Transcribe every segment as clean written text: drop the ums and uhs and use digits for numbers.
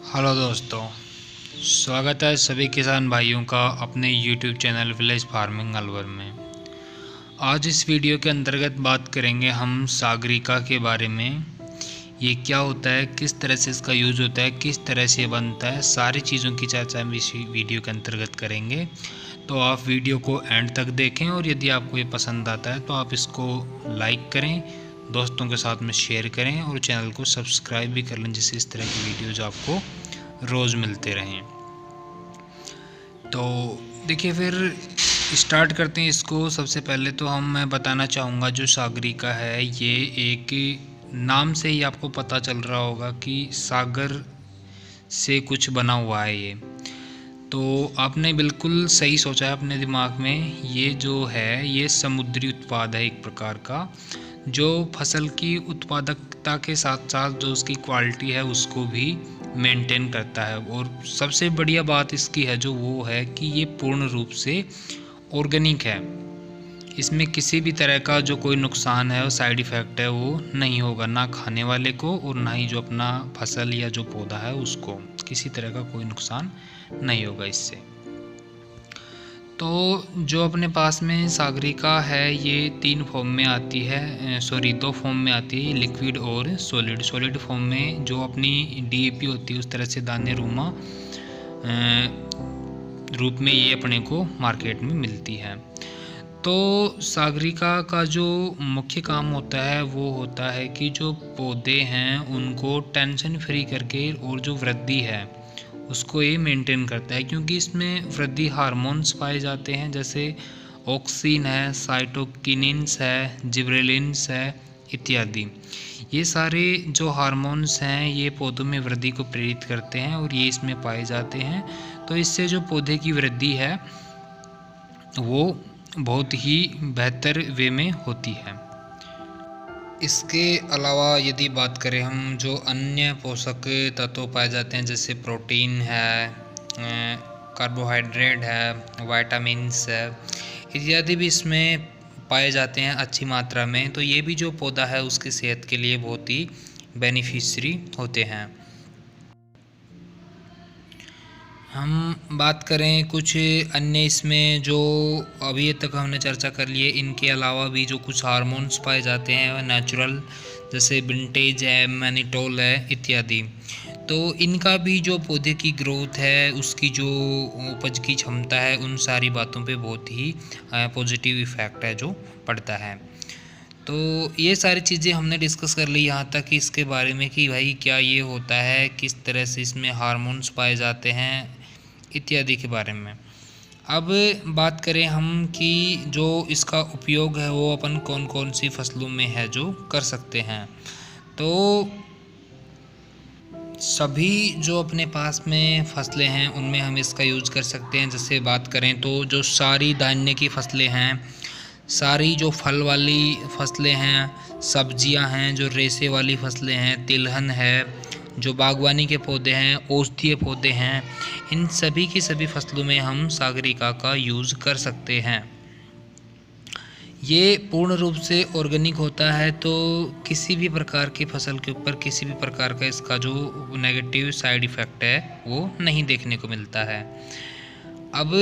Hello दोस्तों, स्वागत है सभी किसान भाइयों का अपने YouTube channel village farming Alwar में। आज इस वीडियो के अंतर्गत बात करेंगे हम सागरिका के बारे में। ये क्या होता है, किस तरह से इसका यूज़ होता है, किस तरह से बनता है, सारी चीज़ों की चर्चा हम इस वीडियो के अंतर्गत करेंगे। तो आप वीडियो को एंड तक देखें और यदि आपको ये पसंद आता है तो आप इसको लाइक करें, दोस्तों के साथ में शेयर करें और चैनल को सब्सक्राइब भी कर लें, जिससे इस तरह की वीडियोज़ आपको रोज़ मिलते रहें। तो देखिए, फिर स्टार्ट करते हैं इसको। सबसे पहले तो मैं बताना चाहूँगा, जो सागरिका है ये एक नाम से ही आपको पता चल रहा होगा कि सागर से कुछ बना हुआ है ये। तो आपने बिल्कुल सही सोचा है अपने दिमाग में। ये जो है ये समुद्री उत्पाद है एक प्रकार का, जो फसल की उत्पादकता के साथ साथ जो उसकी क्वालिटी है उसको भी मेंटेन करता है। और सबसे बढ़िया बात इसकी है जो वो है कि ये पूर्ण रूप से ऑर्गेनिक है। इसमें किसी भी तरह का जो कोई नुकसान है और साइड इफ़ेक्ट है वो नहीं होगा, ना खाने वाले को और ना ही जो अपना फसल या जो पौधा है उसको किसी तरह का कोई नुकसान नहीं होगा इससे। तो जो अपने पास में सागरिका है ये 3 फॉर्म में आती है, 2 फॉर्म में आती है, लिक्विड और सॉलिड। सॉलिड फॉर्म में जो अपनी DAP होती है उस तरह से दाने रूमा रूप में ये अपने को मार्केट में मिलती है। तो सागरिका का जो मुख्य काम होता है वो होता है कि जो पौधे हैं उनको टेंशन फ्री करके और जो वृद्धि है उसको ये मेंटेन करता है, क्योंकि इसमें वृद्धि हार्मोन्स पाए जाते हैं, जैसे ऑक्सिन है, साइटोकिनिन्स है, जिबरेलिन्स है इत्यादि। ये सारे जो हार्मोन्स हैं ये पौधों में वृद्धि को प्रेरित करते हैं और ये इसमें पाए जाते हैं। तो इससे जो पौधे की वृद्धि है वो बहुत ही बेहतर वे में होती है। इसके अलावा यदि बात करें हम, जो अन्य पोषक तत्व पाए जाते हैं जैसे प्रोटीन है, कार्बोहाइड्रेट है, विटामिन्स है इत्यादि भी इसमें पाए जाते हैं अच्छी मात्रा में। तो ये भी जो पौधा है उसकी सेहत के लिए बहुत ही बेनिफिशियरी होते हैं। हम बात करें कुछ अन्य इसमें जो अभी तक हमने चर्चा कर लिए, इनके अलावा भी जो कुछ हार्मोन्स पाए जाते हैं नेचुरल, जैसे विंटेज है, मैनिटोल है इत्यादि। तो इनका भी जो पौधे की ग्रोथ है, उसकी जो उपज की क्षमता है, उन सारी बातों पे बहुत ही पॉजिटिव इफ़ेक्ट है जो पड़ता है। तो ये सारी चीज़ें हमने डिस्कस कर ली यहाँ तक कि इसके बारे में कि भाई क्या ये होता है, किस तरह से इसमें हार्मोन्स पाए जाते हैं इत्यादि के बारे में। अब बात करें हम कि जो इसका उपयोग है वो अपन कौन कौन सी फसलों में है जो कर सकते हैं। तो सभी जो अपने पास में फसलें हैं उनमें हम इसका यूज़ कर सकते हैं। जैसे बात करें तो जो सारी धान्य की फसलें हैं, सारी जो फल वाली फसलें हैं, सब्जियां हैं, जो रेशे वाली फसलें हैं, तिलहन है, जो बागवानी के पौधे हैं, औषधीय पौधे हैं, इन सभी की सभी फसलों में हम सागरिका का यूज़ कर सकते हैं। ये पूर्ण रूप से ऑर्गेनिक होता है, तो किसी भी प्रकार की फसल के ऊपर किसी भी प्रकार का इसका जो नेगेटिव साइड इफ़ेक्ट है वो नहीं देखने को मिलता है। अब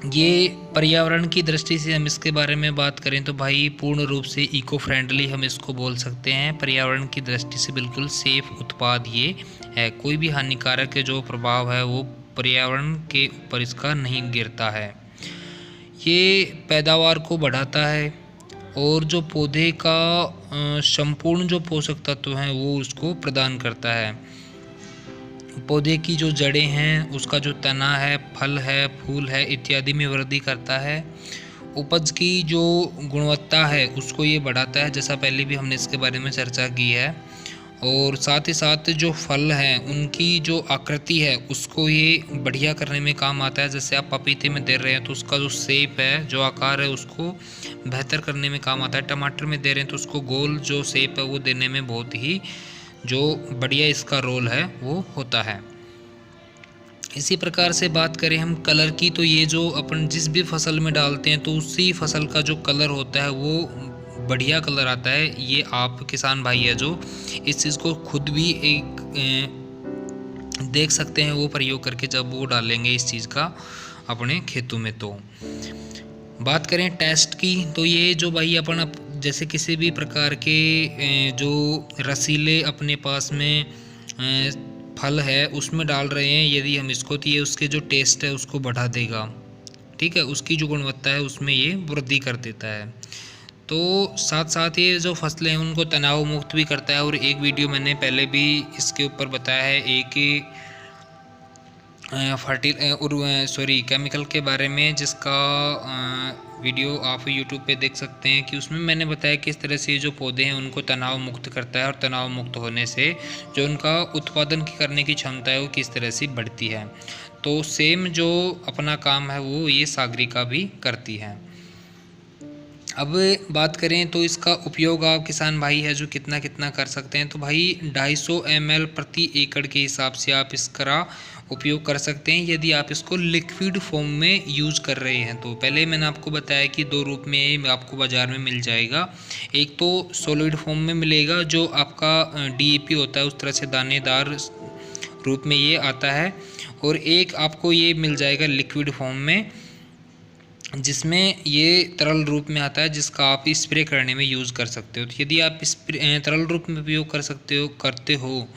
ये पर्यावरण की दृष्टि से हम इसके बारे में बात करें तो भाई पूर्ण रूप से इको फ्रेंडली हम इसको बोल सकते हैं। पर्यावरण की दृष्टि से बिल्कुल सेफ उत्पाद ये है। कोई भी हानिकारक जो प्रभाव है वो पर्यावरण के ऊपर इसका नहीं गिरता है। ये पैदावार को बढ़ाता है और जो पौधे का संपूर्ण जो पोषक तत्व हैं वो उसको प्रदान करता है। पौधे की जो जड़ें हैं, उसका जो तना है, फल है, फूल है इत्यादि में वृद्धि करता है। उपज की जो गुणवत्ता है उसको ये बढ़ाता है, जैसा पहले भी हमने इसके बारे में चर्चा की है। और साथ ही साथ जो फल हैं उनकी जो आकृति है उसको ये बढ़िया करने में काम आता है। जैसे आप पपीते में दे रहे हैं तो उसका जो शेप है, जो आकार है, उसको बेहतर करने में काम आता है। टमाटर में दे रहे हैं तो उसको गोल जो शेप है वो देने में बहुत ही जो बढ़िया इसका रोल है वो होता है। इसी प्रकार से बात करें हम कलर की, तो ये जो अपन जिस भी फसल में डालते हैं तो उसी फसल का जो कलर होता है वो बढ़िया कलर आता है। ये आप किसान भाई है जो इस चीज़ को खुद भी एक देख सकते हैं वो प्रयोग करके जब वो डालेंगे इस चीज़ का अपने खेतों में। तो बात करें टेस्ट की, तो ये जो भाई अपन जैसे किसी भी प्रकार के जो रसीले अपने पास में फल है उसमें डाल रहे हैं, यदि हम इसको, तो ये उसके जो टेस्ट है उसको बढ़ा देगा। ठीक है, उसकी जो गुणवत्ता है उसमें ये वृद्धि कर देता है। तो साथ साथ ये जो फसलें हैं उनको तनाव मुक्त भी करता है। और एक वीडियो मैंने पहले भी इसके ऊपर बताया है, एक केमिकल के बारे में, जिसका वीडियो आप यूट्यूब पे देख सकते हैं, कि उसमें मैंने बताया किस तरह से जो पौधे हैं उनको तनाव मुक्त करता है, और तनाव मुक्त होने से जो उनका उत्पादन करने की क्षमता है वो किस तरह से बढ़ती है। तो सेम जो अपना काम है वो ये सागरिका भी करती है। अब बात करें तो इसका उपयोग आप किसान भाई है जो कितना कितना कर सकते हैं, तो भाई 250 ml प्रति एकड़ के हिसाब से आप इसका उपयोग कर सकते हैं यदि आप इसको लिक्विड फॉर्म में यूज़ कर रहे हैं। तो पहले मैंने आपको बताया कि दो रूप में आपको बाज़ार में मिल जाएगा। एक तो सॉलिड फॉर्म में मिलेगा जो आपका DAP होता है, उस तरह से दानेदार रूप में ये आता है, और एक आपको ये मिल जाएगा लिक्विड फॉर्म में, जिसमें ये तरल रूप में आता है, जिसका आप स्प्रे करने में यूज़ कर सकते हो। तो यदि आप तरल रूप में उपयोग करते हो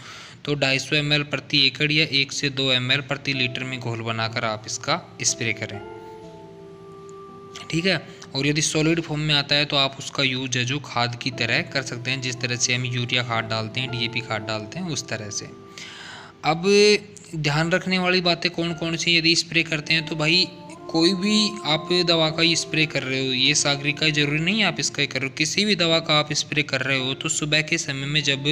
तो 250 ml प्रति एकड़ या 1 से 2 ml प्रति लीटर में घोल बनाकर आप इसका स्प्रे करें। ठीक है, और यदि सॉलिड फॉर्म में आता है तो आप उसका यूज है जो खाद की तरह कर सकते हैं, जिस तरह से हम यूरिया खाद डालते हैं, DAP खाद डालते हैं, उस तरह से। अब ध्यान रखने वाली बातें कौन कौन सी यदि स्प्रे करते हैं, तो भाई कोई भी आप दवा का स्प्रे कर रहे हो, ये सागरिका जरूरी नहीं है आप इसका ही कर रहे हो, किसी भी दवा का आप स्प्रे कर रहे हो तो सुबह के समय में जब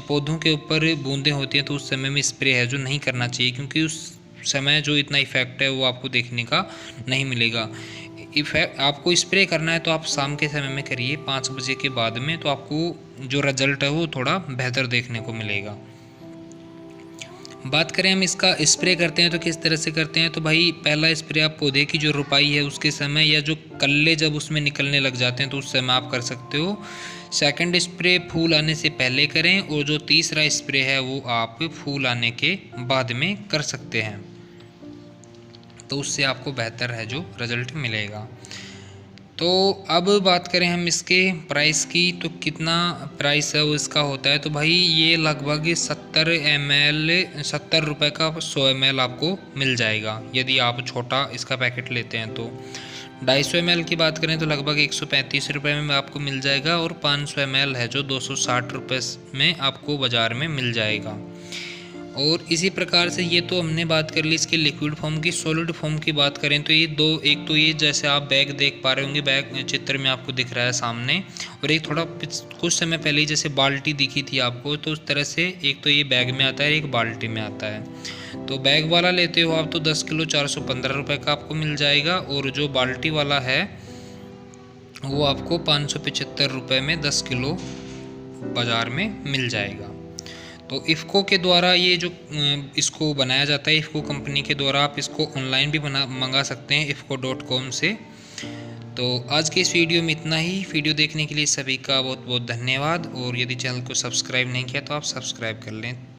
पौधों के ऊपर बूंदें होती हैं तो उस समय में स्प्रे है जो नहीं करना चाहिए, क्योंकि उस समय जो इतना इफेक्ट है वो आपको देखने का नहीं मिलेगा। इफेक्ट आपको स्प्रे करना है तो आप शाम के समय में करिए 5 बजे के बाद में, तो आपको जो रिजल्ट है वो थोड़ा बेहतर देखने को मिलेगा। बात करें हम इसका स्प्रे करते हैं तो किस तरह से करते हैं, तो भाई पहला स्प्रे आप पौधे की जो रुपाई है उसके समय, या जो कल्ले जब उसमें निकलने लग जाते हैं तो उस समय आप कर सकते हो। सेकंड स्प्रे फूल आने से पहले करें, और जो तीसरा स्प्रे है वो आप फूल आने के बाद में कर सकते हैं, तो उससे आपको बेहतर है जो रिजल्ट मिलेगा। तो अब बात करें हम इसके प्राइस की, तो कितना प्राइस है वो इसका होता है, तो भाई ये लगभग 70 रुपये का 100 ml आपको मिल जाएगा यदि आप छोटा इसका पैकेट लेते हैं। तो 250 ml की बात करें तो लगभग 135 रुपये में आपको मिल जाएगा, और 500 ml है जो 260 रुपये में आपको बाज़ार में मिल जाएगा। और इसी प्रकार से ये तो हमने बात कर ली इसके लिक्विड फॉर्म की। सॉलिड फॉर्म की बात करें तो ये दो, एक तो ये जैसे आप बैग देख पा रहे होंगे, बैग चित्र में आपको दिख रहा है सामने, और एक थोड़ा कुछ समय पहले ही जैसे बाल्टी दिखी थी आपको, तो उस तरह से एक तो ये बैग में आता है, एक बाल्टी में आता है। तो बैग वाला लेते हो आप तो 10 किलो 415 रुपये का आपको मिल जाएगा, और जो बाल्टी वाला है वो आपको 575 रुपये में 10 किलो बाज़ार में मिल जाएगा। तो इफ़को के द्वारा ये जो इसको बनाया जाता है, इफ़को कंपनी के द्वारा, आप इसको ऑनलाइन भी मंगा सकते हैं ifco.com से। तो आज के इस वीडियो में इतना ही। वीडियो देखने के लिए सभी का बहुत बहुत धन्यवाद, और यदि चैनल को सब्सक्राइब नहीं किया तो आप सब्सक्राइब कर लें।